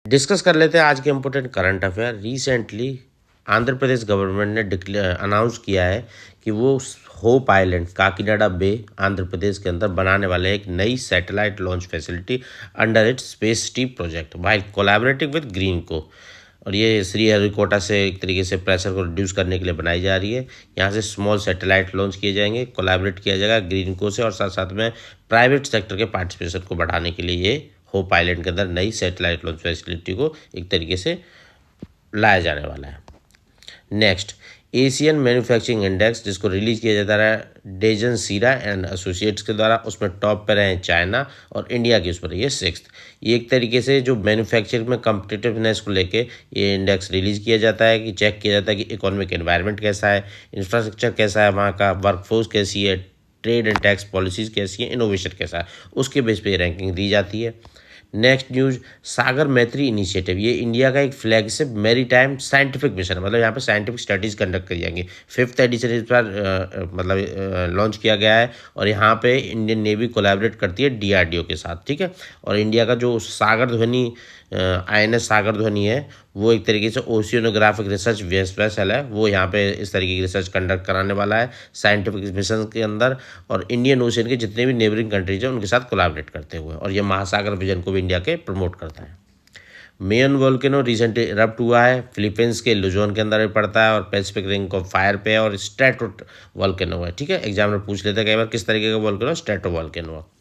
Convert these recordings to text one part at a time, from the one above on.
Discuss कर लेते हैं आज के important current affair. Recently Andhra Pradesh government ने अनाउंस किया है कि वो hope island Kakinada bay Andhra Pradesh के अंदर बनाने वाले एक नई satellite launch facility under its space T project while collaborating with Greenko. और ये श्रीहरिकोटा से एक तरीके से प्रेशर को रिड्यूस करने के लिए बनाई जा रही है। यहाँ से स्मॉल सैटेलाइट लॉन्च किए जाएंगे, कोलैबोरेट किया जाएगा ग्रीन को से, और साथ साथ में प्राइवेट सेक्टर के पार्टिसिपेशन को बढ़ाने के लिए ये होप आइलैंड के अंदर नई सैटेलाइट लॉन्च फैसिलिटी को एक तरीके से लाया जाने वाला है। नेक्स्ट, एशियन मैन्युफैक्चरिंग इंडेक्स जिसको रिलीज किया जाता है डेजन सीरा एंड एसोसिएट्स के द्वारा, उसमें टॉप पर हैं चाइना और इंडिया की उस पर ये 6th। ये एक तरीके से जो मैन्युफैक्चरिंग में कम्पिटिटिवनेस को लेके ये इंडेक्स रिलीज किया जाता है कि चेक किया जाता है कि इकोनॉमिक एनवायरनमेंट कैसा है, इंफ्रास्ट्रक्चर कैसा है, वहाँ का वर्कफोर्स कैसी है, ट्रेड एंड टैक्स पॉलिसीज़ कैसी है, इनोवेशन कैसा है, उसके बेस पे रैंकिंग दी जाती है। नेक्स्ट न्यूज, सागर मैत्री इनिशिएटिव, ये इंडिया का एक फ्लैगशिप मैरीटाइम साइंटिफिक मिशन है। मतलब यहाँ पे साइंटिफिक स्टडीज़ कंडक्ट करी जाएंगी। 5th एडिशन इस बार मतलब लॉन्च किया गया है और यहाँ पे इंडियन नेवी कोलैबोरेट करती है डीआरडीओ के साथ, ठीक है। और इंडिया का जो सागर ध्वनि INS सागर ध्वनि है वो एक तरीके से ओशियोनोग्राफिक रिसर्च वेसल है, वो यहाँ पे इस तरीके की रिसर्च कंडक्ट कराने वाला है साइंटिफिक मिशन के अंदर, और इंडियन ओशियन के जितने भी नेबरिंग कंट्रीज हैं उनके साथ कोलैबोरेट करते हुए, और ये महासागर विजन को भी इंडिया के प्रमोट करता है। मेयन वोल्केनो रिसेंटली इरप्ट हुआ है, फिलीपींस के लुजोन के अंदर पड़ता है और पैसिफिक रिंग ऑफ फायर पे है, और स्ट्रेटो वोल्केनो है, ठीक है। एग्जाम में पूछ लेते हैं कई बार किस तरीके का वोल्केनो, स्ट्रेटो वोल्केनो है।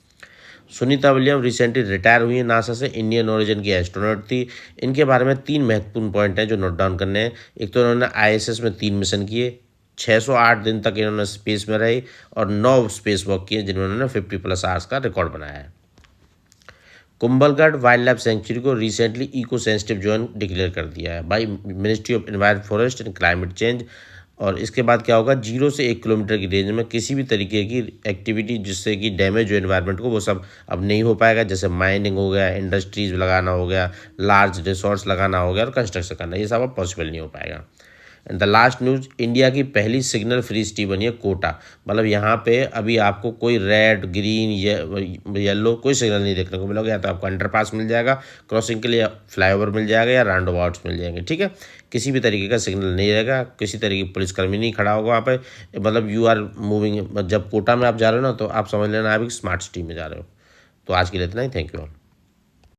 सुनीता विलियम रिसेंटली रिटायर हुई है नासा से, इंडियन ओरिजिन की एस्ट्रोनॉट थी। इनके बारे में 3 महत्वपूर्ण पॉइंट हैं जो नोट डाउन करने हैं। एक तो इन्होंने ISS में 3 मिशन किए, 608 दिन तक इन्होंने स्पेस में रही, और 9 स्पेस वॉक किए जिन्होंने 50+ आवर्स का रिकॉर्ड बनाया है। कुंभलगढ़ वाइल्ड लाइफ सेंचुरी को recently eco sensitive zone declare कर दिया है by ministry of environment, forest and climate change. और इसके बाद क्या होगा, 0 से 1 किलोमीटर की रेंज में किसी भी तरीके की एक्टिविटी जिससे कि डैमेज हो एनवायरनमेंट को, वो सब अब नहीं हो पाएगा। जैसे माइनिंग हो गया, इंडस्ट्रीज लगाना हो गया, लार्ज रिसोर्स लगाना हो गया, और कंस्ट्रक्शन करना, ये सब अब पॉसिबल नहीं हो पाएगा। And the last news, India की पहली सिग्नल फ्री सिटी बनी है कोटा। मतलब यहाँ पे अभी आपको कोई रेड, ग्रीन, येलो कोई सिग्नल नहीं देखने को मिलेगा। या तो आपको अंडरपास मिल जाएगा क्रॉसिंग के लिए, फ्लाईओवर मिल जाएगा, या राउंड अबाउट्स मिल जाएंगे, ठीक है। किसी भी तरीके का सिग्नल नहीं रहेगा, किसी तरीके की पुलिसकर्मी नहीं खड़ा होगा वहाँ पे। मतलब यू आर मूविंग, जब कोटा में आप जा रहे हो ना, तो आप समझ लेना आप एक स्मार्ट सिटी में जा रहे हो। तो आज के लिए इतना ही, थैंक यू ऑल।